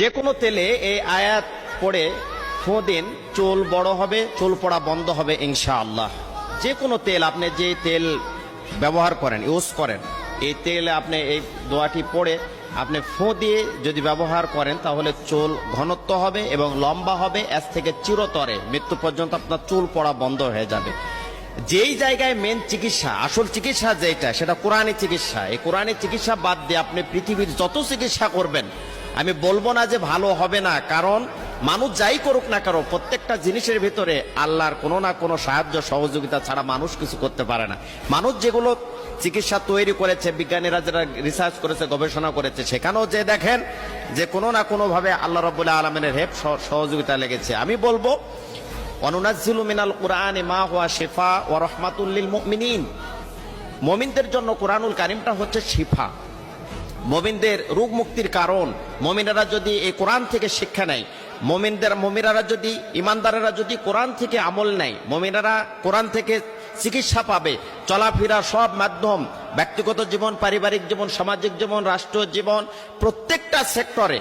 যে কোনো তেলে এই আয়াত পড়ে ফোঁ দিন, চুল বড় হবে, চুল পড়া বন্ধ হবে ইনশাআল্লাহ। যে কোনো তেল, আপনি যে তেল ব্যবহার করেন, ইউজ করেন, এই তেলে আপনি এই দোয়াটি পড়ে আপনি ফোঁ দিয়ে যদি ব্যবহার করেন তাহলে চুল ঘনত্ব হবে এবং লম্বা হবে, এর থেকে চিরতরে মৃত্যু পর্যন্ত আপনার চুল পড়া বন্ধ হয়ে যাবে। যেই জায়গায় মেন চিকিৎসা, আসল চিকিৎসা যেটা, সেটা কোরআনী চিকিৎসা। এই কোরআনী চিকিৎসা বাদ দিয়ে আপনি পৃথিবীর যত চিকিৎসা করবেন, আমি বলবো না যে ভালো হবে না, কারণ মানুষ যাই করুক না কারো, প্রত্যেকটা জিনিসের ভিতরে আল্লাহর কোনো না কোনো সাহায্য সহযোগিতা ছাড়া মানুষ কিছু করতে পারে না। মানুষ যেগুলো চিকিৎসা তৈরি করেছে, বিজ্ঞানীরা যারা রিসার্চ করেছে, গবেষণা করেছে, সেখানেও যে দেখেন যে কোনো না কোনোভাবে আল্লাহ রাব্বুল আলামিনের হেল্প সহযোগিতা লেগেছে। আমি বলবো অনুনাজ্জিলু মিনাল কুরআনি মা হুয়া শিফা ওয়া রাহমাতুল লিল মুমিনিন। মুমিনদের জন্য কোরআনুল কারীমটা হচ্ছে শিফা, মুমিনদের রোগ মুক্তির কারণ। মুমিনেরা যদি এই কোরআন থেকে শিক্ষা নেয়, মুমিনেরা যদি, ইমানদারেরা যদি কোরআন থেকে আমল নেয়, মুমিনেরা কোরআন থেকে চিকিৎসা পাবে। চলাফেরা সব মাধ্যম, ব্যক্তিগত জীবন, পারিবারিক জীবন, সামাজিক জীবন, রাষ্ট্র জীবন, প্রত্যেকটা সেক্টরে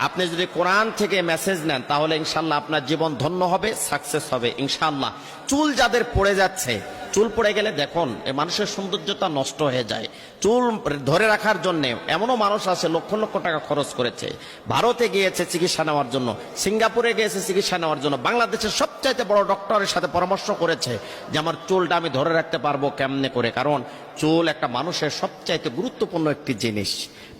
আপনি যদি কোরআন থেকে মেসেজ নেন তাহলে ইনশাল্লাহ আপনার জীবন ধন্য হবে, সাকসেস হবে ইনশাল্লাহ। চুল যাদের পড়ে যাচ্ছে, চুল পড়ে গেলে দেখুন এই মানুষের সৌন্দর্যতা নষ্ট হয়ে যায়। চুল ধরে রাখার জন্য এমনও মানুষ আছে লক্ষ লক্ষ টাকা খরচ করেছে, ভারতে গিয়েছে চিকিৎসা নেওয়ার জন্য, সিঙ্গাপুরে গিয়েছে চিকিৎসা নেওয়ার জন্য, বাংলাদেশের সবচাইতে বড় ডক্টরের সাথে পরামর্শ করেছে যে আমার চুলটা আমি ধরে রাখতে পারবো কেমনে করে। কারণ চুল একটা মানুষের সবচাইতে গুরুত্বপূর্ণ একটি জিনিস।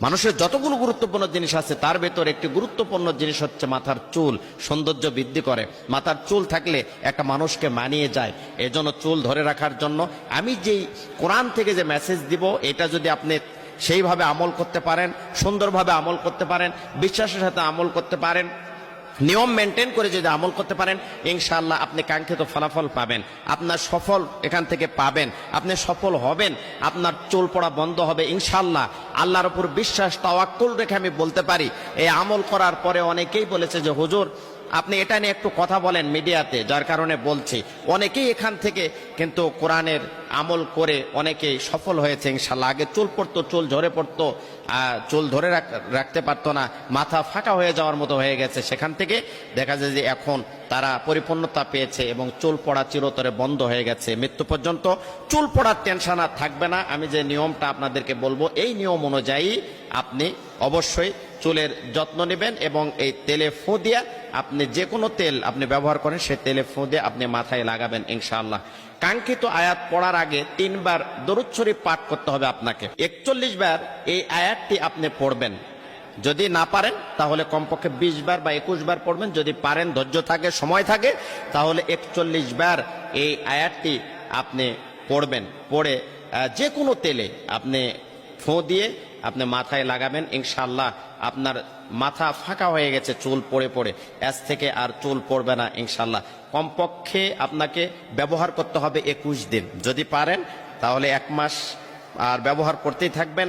মানুষের যতগুলো গুরুত্বপূর্ণ জিনিস আছে তার ভেতর একটি গুরুত্বপূর্ণ জিনিস হচ্ছে মাথার চুল। সৌন্দর্য বৃদ্ধি করে, মাথার চুল থাকলে একটা মানুষকে মানিয়ে যায়। এজন্য চুল ধরে রাখার জন্য আমি যেই কোরআন থেকে যে মেসেজ দিব, এটা যদি আপনি সেইভাবে আমল করতে পারেন, সুন্দরভাবে আমল করতে পারেন, বিশ্বাসের সাথে আমল করতে পারেন, নিয়ম মেনটেন করে যদি আমল করতে পারেন, ইনশাআল্লাহ আপনি কাঙ্ক্ষিত ফলাফল পাবেন, আপনার সফল এখান থেকে পাবেন, আপনি সফল হবেন, আপনার চুল পড়া বন্ধ হবে ইনশাআল্লাহ। আল্লাহর উপর বিশ্বাস, তাওয়াক্কুল রেখে আমি বলতে পারি, এই আমল করার পরে অনেকেই বলেছে যে হুজুর আপনি এটা নিয়ে একটু কথা বলেন মিডিয়াতে, যার কারণে বলছি। অনেকেই এখান থেকে কিন্তু কোরআনের আমল করে অনেকেই সফল হয়েছে ইনশাআল্লাহ। আগে চুল পড়তো, চুল ঝরে পড়তো, চুল ধরে রাখতে পারতো না, মাথা ফাঁকা হয়ে যাওয়ার মতো হয়ে গেছে, সেখান থেকে দেখা যায় যে এখন তারা পরিপূর্ণতা পেয়েছে এবং চুল পড়া চিরতরে বন্ধ হয়ে গেছে। মৃত্যু পর্যন্ত চুল পড়ার টেনশন আর থাকবে না। আমি যে নিয়মটা আপনাদেরকে বলবো, এই নিয়ম অনুযায়ী আপনি অবশ্যই চুলের যত্ন নেবেন এবং এই তেলে ফোঁ দিয়ে, আপনি যে কোনো তেল আপনি ব্যবহার করেন সে তেলে ফোঁ দিয়ে আপনি মাথায় লাগাবেন ইনশাআল্লাহ। কাঙ্ক্ষিত আয়াত পড়ার আগে 3 বার দরুদ শরীফ পাঠ করতে হবে আপনাকে। 41 বার এই আয়াতটি আপনি পড়বেন। যদি না পারেন তাহলে কমপক্ষে 20 বার বা 21 বার পড়বেন। যদি পারেন, ধৈর্য থাকে, সময় থাকে, তাহলে 41 বার এই আয়াতটি আপনি পড়বেন। পড়ে যে কোনো তেলে আপনি ফোঁ দিয়ে আপনি মাথায় লাগাবেন ইনশাআল্লাহ। আপনার মাথা ফাঁকা হয়ে গেছে চুল পড়ে পড়ে, এর থেকে আর চুল পড়বে না ইনশাআল্লাহ। কমপক্ষে আপনাকে ব্যবহার করতে হবে 21 দিন। যদি পারেন তাহলে 1 মাস আর ব্যবহার করতেই থাকবেন,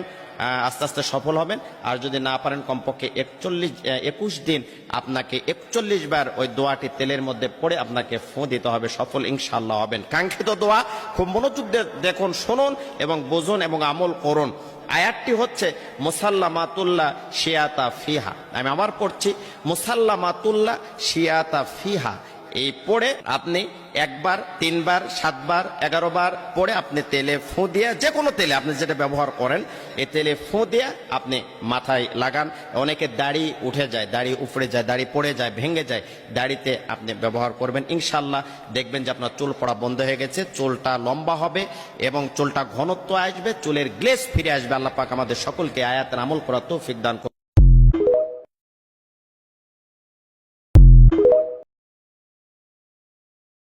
আস্তে আস্তে সফল হবেন। আর যদি না পারেন কমপক্ষে 21 দিন আপনাকে 41 বার ওই দোয়াটি তেলের মধ্যে পড়ে আপনাকে ফোঁ দিতে হবে, সফল ইনশাআল্লাহ হবেন। কাঙ্ক্ষিত দোয়া খুব মনোযোগ দিয়ে দেখুন, শুনুন এবং বুঝুন এবং আমল করুন। আয়াতটি হচ্ছে মুসাল্লামাতুল্লাহ শিয়াতা ফিহা। আমি আবার পড়ছি, মুসাল্লামাতুল্লাহ শিয়াতা ফিহা। এই পড়ে আপনি 1 বার, 3 বার, 7 বার, 11 বার পড়ে আপনি তেলে ফোঁ দিয়ে, যে কোনো তেলে আপনি যেটা ব্যবহার করেন, এই তেলে ফোঁ দিয়ে আপনি মাথায় লাগান। অনেকে দাড়ি উঠে যায়, দাড়ি উপড়ে যায়, দাড়ি পড়ে যায়, ভেঙে যায়, দাড়িতে আপনি ব্যবহার করবেন ইনশাআল্লাহ। দেখবেন যে আপনার চুল পড়া বন্ধ হয়ে গেছে, চুলটা লম্বা হবে এবং চুলটা ঘনত্ব আসবে, চুলের গ্লেজ ফিরে আসবে। আল্লাহ পাক আমাদের সকলকে আয়াতের আমল করার তৌফিক দান করুন।